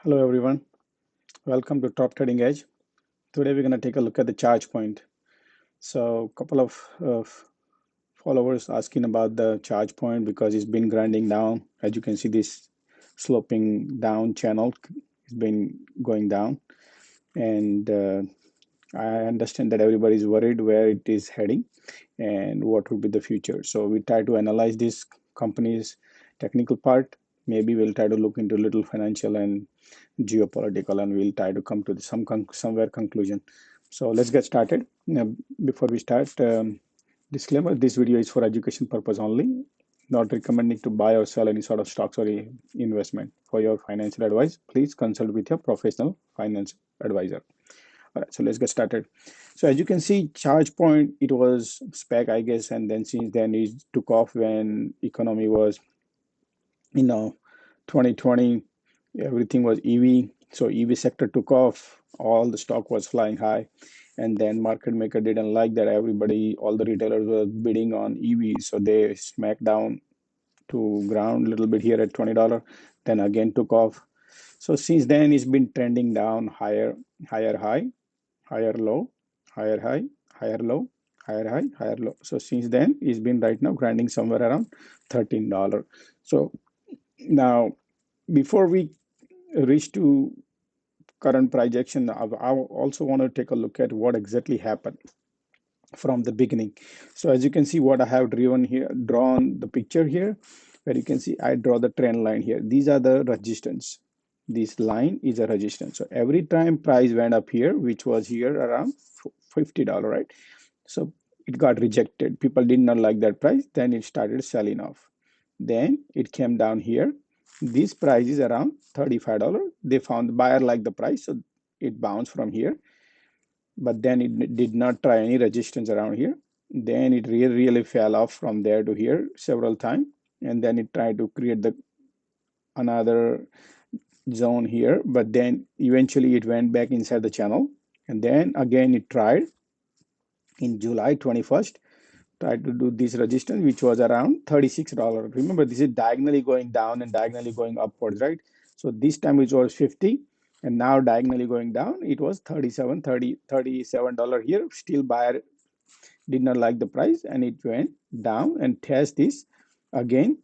Hello everyone, welcome to Top Trading Edge. Today we're going to take a look at the charge point. So a couple of followers asking about the charge point because it's been grinding down. As you can see, this sloping down channel has been going down, and I understand that everybody's worried where it is heading and what would be the future. So we try to analyze this company's technical part. Maybe we'll try to look into little financial and geopolitical, and we'll try to come to somewhere conclusion. So let's get started. Now, before we start, disclaimer: this video is for education purpose only, not recommending to buy or sell any sort of stocks or investment. For your financial advice, please consult with your professional finance advisor. All right, so let's get started. So as you can see, charge point, it was spec, I guess, and then since then it took off when economy was, 2020, everything was EV. So EV sector took off, all the stock was flying high, and then market maker didn't like that everybody, all the retailers were bidding on EV, so they smacked down to ground a little bit here at $20, then again took off. So since then it's been trending down, higher, higher high, higher low, higher high, higher low, higher high, higher low. So since then it's been right now grinding somewhere around $13. So now, before we reach to current projection, I also want to take a look at what exactly happened from the beginning. So as you can see, what I have drawn the picture here, where you can see I draw the trend line here. These are the resistance. This line is a resistance. So every time price went up here, which was here around $50, right? So it got rejected. People did not like that price. Then it started selling off. Then it came down here. This price is around $35. They found the buyer like the price, so it bounced from here. But then it did not try any resistance around here. Then it really fell off from there to here several times, and then it tried to create the another zone here. But then eventually it went back inside the channel, and then again it tried in July 21st. Tried to do this resistance, which was around $36. Remember, this is diagonally going down and diagonally going upwards, right? So this time it was 50, and now diagonally going down, it was $37 here. Still buyer did not like the price, and it went down and test this again.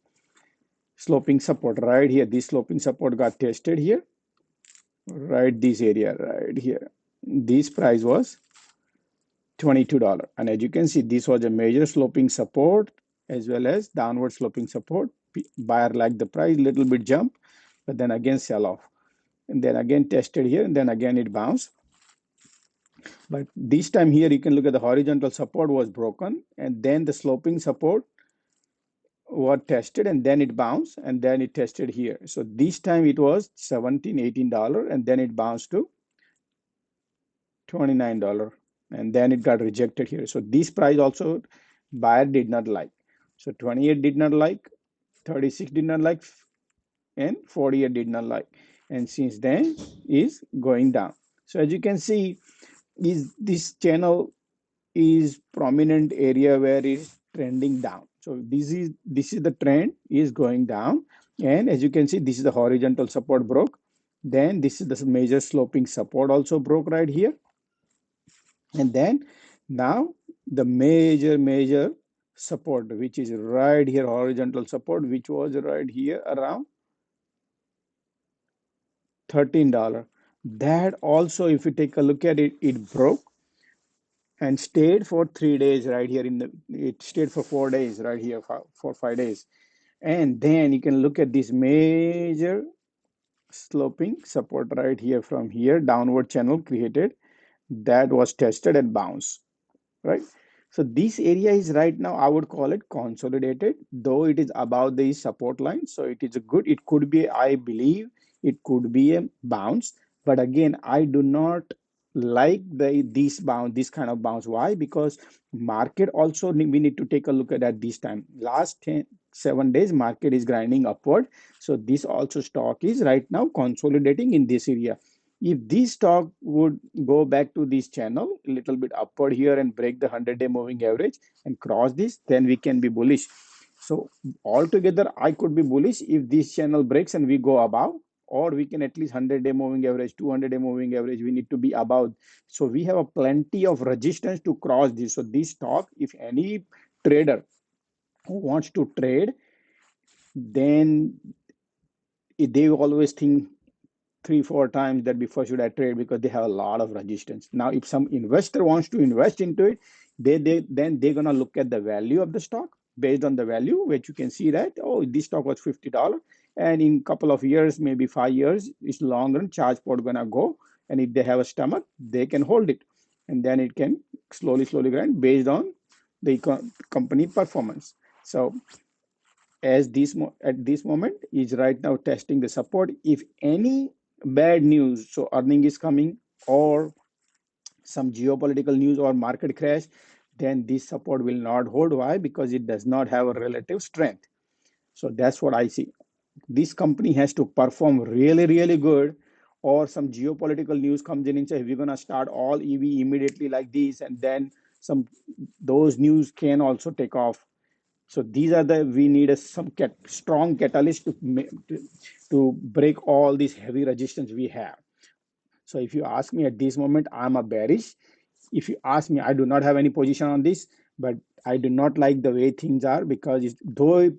Sloping support right here. This sloping support got tested here, right? This area right here. This price was $22, and as you can see, this was a major sloping support as well as downward sloping support. Buyer liked the price, little bit jump, but then again sell off, and then again tested here, and then again it bounced. But this time here you can look at the horizontal support was broken, and then the sloping support was tested, and then it bounced, and then it tested here. So this time it was $17-18, and then it bounced to $29, and then it got rejected here. So this price also buyer did not like. So 28 did not like, 36 did not like, and 48 did not like, and since then is going down. So as you can see, is this channel is prominent area where it is trending down. So this is the trend is going down, and as you can see, this is the horizontal support broke. Then this is the major sloping support also broke right here, and then now the major support, which is right here, horizontal support, which was right here around $13. That also, if you take a look at it, it broke and stayed for 3 days right here it stayed for 4 days right here for 5 days. And then you can look at this major sloping support right here, from here downward channel created, that was tested and bounced, right? So this area is right now, I would call it consolidated, though it is above the support line. So it is a good, it could be, I believe it could be a bounce. But again, I do not like this kind of bounce. Why? Because market also, we need to take a look at this time. Last 7 days market is grinding upward. So this also stock is right now consolidating in this area. If this stock would go back to this channel a little bit upward here and break the 100-day moving average and cross this, then we can be bullish. So altogether, I could be bullish if this channel breaks and we go above, or we can at least 100-day moving average, 200-day moving average, we need to be above. So we have a plenty of resistance to cross this. So this stock, if any trader who wants to trade, then they always think three, four times that before should I trade, because they have a lot of resistance. Now, if some investor wants to invest into it, then they're gonna look at the value of the stock. Based on the value, which you can see that, oh, this stock was $50, and in a couple of years, maybe 5 years, it's long run charge port gonna go, and if they have a stomach, they can hold it, and then it can slowly grind based on the company performance. So as at this moment is right now testing the support. If any bad news, so earning is coming, or some geopolitical news or market crash, then this support will not hold. Why? Because it does not have a relative strength. So that's what I see. This company has to perform really good, or some geopolitical news comes in and say we're going to start all EV immediately like this, and then some those news can also take off. So these are the, we need some strong catalyst to break all these heavy resistance we have. So if you ask me at this moment, I'm a bearish. If you ask me, I do not have any position on this, but I do not like the way things are, because though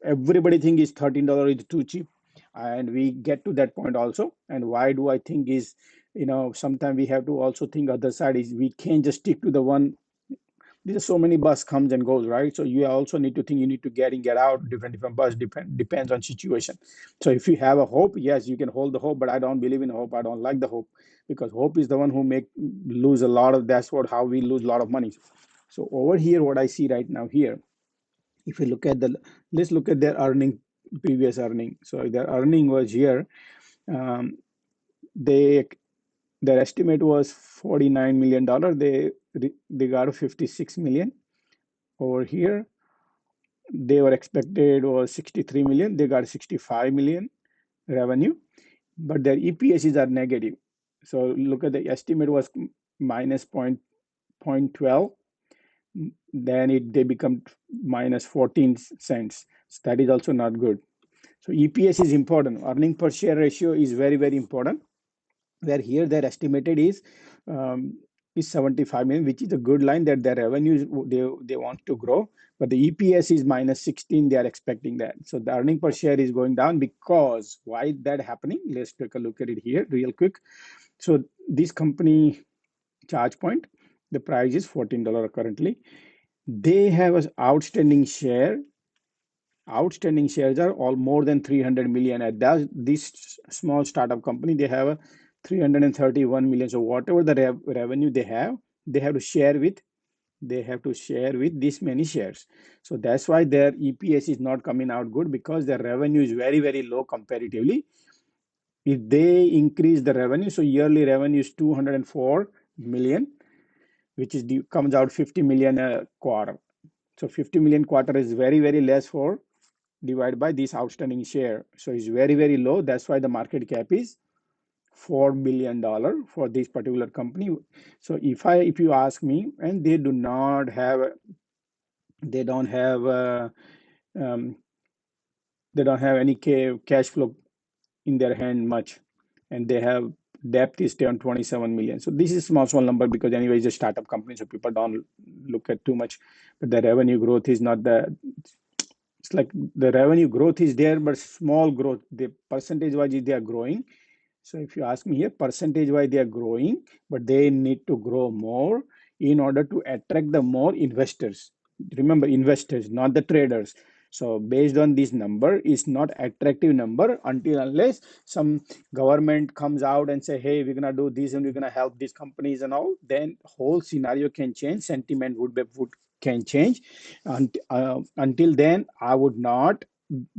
everybody think is $13 is too cheap, and we get to that point also. And why do I think is, sometimes we have to also think other side is, we can't just stick to the one. There's so many bus comes and goes, right? So you also need to think, you need to get in, get out, different bus depends on situation. So if you have a hope, yes, you can hold the hope, but I don't believe in hope. I don't like the hope, because hope is the one who make lose a lot of, that's what how we lose a lot of money. So over here, what I see right now here, if you look at let's look at their previous earning. So their earning was here. Um, they their estimate was $49 million. They got 56 million. Over here, they were expected was 63 million. They got 65 million revenue, but their EPSs are negative. So look at the estimate was minus point 12. Then they become minus 14 cents. So that is also not good. So EPS is important. Earning per share ratio is very important. Where here their estimated um, is 75 million, which is a good line, that their revenues they want to grow, but the EPS is minus 16. They are expecting that. So the earning per share is going down. Because why that happening? Let's take a look at it here real quick. So this company, ChargePoint, the price is $14 currently. They have an outstanding share. Outstanding shares are all more than 300 million. At that, this small startup company, they have a 331 million. So whatever the revenue they have to share with, this many shares. So that's why their EPS is not coming out good, because their revenue is very low comparatively. If they increase the revenue, so yearly revenue is 204 million, which is comes out 50 million a quarter. So 50 million quarter is very less for divided by this outstanding share. So it's very low. That's why the market cap is $4 billion for this particular company. So if you ask me, and they don't have um, they don't have any cash flow in their hand much, and they have debt is around 27 million. So this is small number, because anyway it's a startup company, so people don't look at too much. But the revenue growth is not the, it's like the revenue growth is there, but small growth. The percentage wise they are growing. So if you ask me here, percentage wise they are growing, but they need to grow more in order to attract the more investors. Remember, investors, not the traders. So based on this number, is not attractive number until unless some government comes out and say, hey, we're gonna do this and we're gonna help these companies and all, then whole scenario can change. Sentiment would can change. Until then, I would not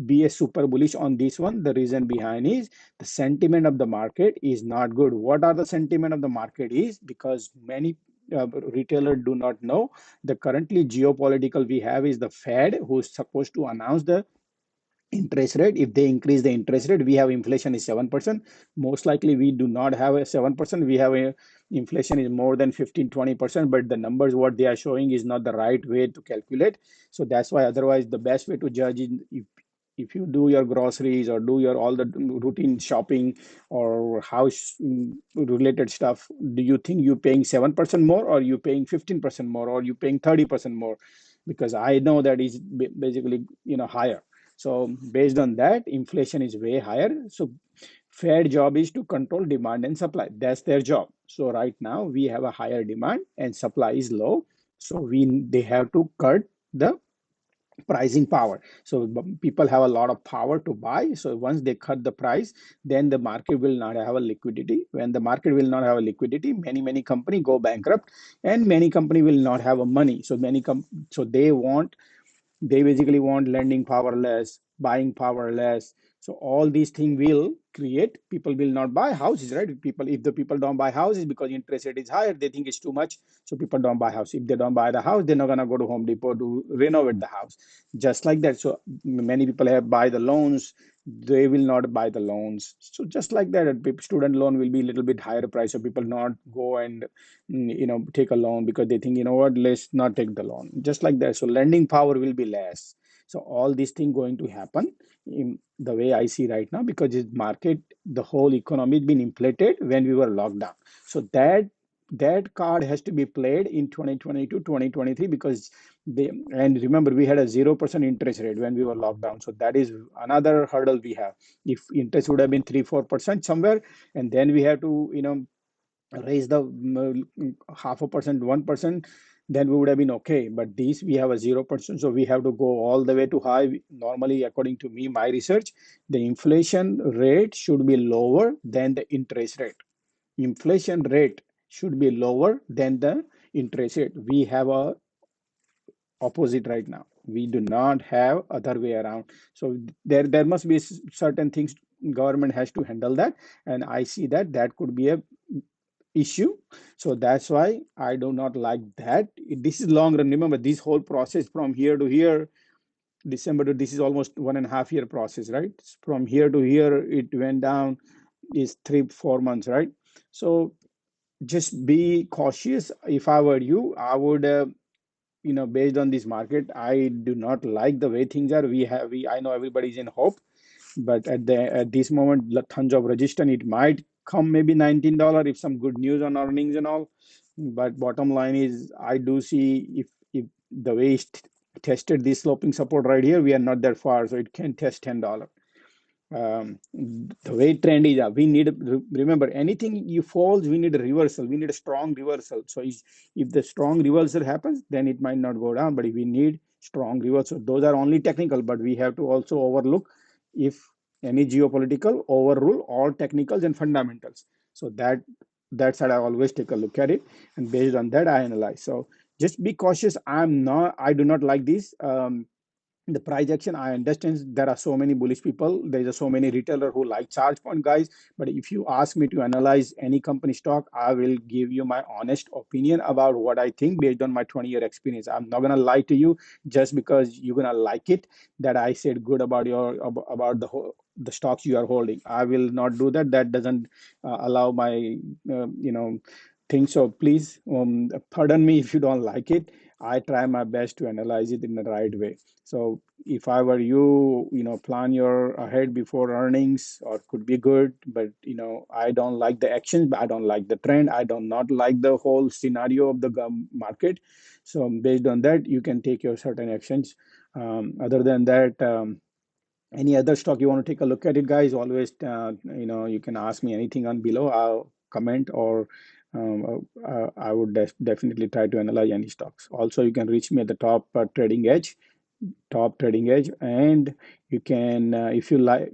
be a super bullish on this one. The reason behind is the sentiment of the market is not good. What are the sentiment of the market is? Because many retailers do not know the currently geopolitical we have is the Fed, who is supposed to announce the interest rate. If they increase the interest rate, we have inflation is 7%. Most likely we do not have a 7%. We have a inflation is more than 15-20%, but the numbers what they are showing is not the right way to calculate. So that's why otherwise the best way to judge is if you do your groceries or do your all the routine shopping or house related stuff, do you think you're paying 7% more, or you paying 15% more, or you paying 30% more? Because I know that is basically higher. So based on that, inflation is way higher. So Fed job is to control demand and supply. That's their job. So right now we have a higher demand and supply is low. So they have to cut the pricing power. So people have a lot of power to buy. So once they cut the price, then the market will not have a liquidity. When the market will not have a liquidity, many company go bankrupt, and many company will not have a money. So so they basically want lending power less, buying power less. So all these things will create people will not buy houses, right? People, if the people don't buy houses because interest rate is higher, they think it's too much, so people don't buy house. If they don't buy the house, they're not gonna go to Home Depot to renovate the house, just like that. So many people have buy the loans, they will not buy the loans. So just like that, a student loan will be a little bit higher price, so people not go and take a loan because they think, what, let's not take the loan, just like that. So lending power will be less. So all these things going to happen in the way I see right now, because this market, the whole economy has been inflated when we were locked down. So that card has to be played in 2022 2023, because they, and remember, we had a 0% interest rate when we were locked down. So that is another hurdle we have. If interest would have been 3-4% somewhere, and then we have to raise the half a percent, 1%, then we would have been okay. But these, we have a 0%, so we have to go all the way to high. Normally, according to me, my research, the inflation rate should be lower than the interest rate. Inflation rate should be lower than the interest rate. We have a opposite right now. We do not have other way around. So there must be certain things government has to handle that, and I see that could be a issue. So that's why I do not like that. This is long run. Remember, this whole process from here to here, December to, this is almost 1.5 year process, right? From here to here, it went down is 3-4 months, right? So just be cautious. If I were you, I would based on this market, I do not like the way things are. I know everybody's in hope, but at this moment, tons of resistance. It might come maybe $19 if some good news on earnings and all. But bottom line is, I do see, if the way it's tested this sloping support right here, we are not that far, so it can test $10. The way trend is, we need, remember, anything you falls, we need a reversal. We need a strong reversal. So if the strong reversal happens, then it might not go down. But if we need strong reversal, those are only technical. But we have to also overlook if any geopolitical overrule all technicals and fundamentals. So that's how I always take a look at it, and based on that, I analyze. So just be cautious. I do not like this. The price action, I understand there are so many bullish people, there are so many retailer who like charge point guys. But if you ask me to analyze any company stock, I will give you my honest opinion about what I think based on my 20-year experience. I'm not going to lie to you just because you're going to like it, that I said good about about the whole the stocks you are holding. I will not do that. That doesn't allow my thing. So please, pardon me if you don't like it. I try my best to analyze it in the right way. So if I were you, plan your ahead before earnings, or could be good, but I don't like the actions, but I don't like the trend. I do not like the whole scenario of the market. So based on that, you can take your certain actions. Other than that, any other stock you want to take a look at it, guys, always you can ask me anything on below. I'll comment, or I would definitely try to analyze any stocks. Also, you can reach me at the top trading edge, and you can, if you like,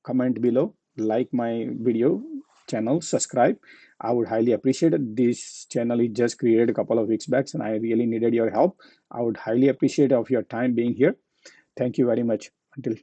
comment below, like my video channel, subscribe. I would highly appreciate it. This channel is just created a couple of weeks back, and I really needed your help. I would highly appreciate of your time being here. Thank you very much. Until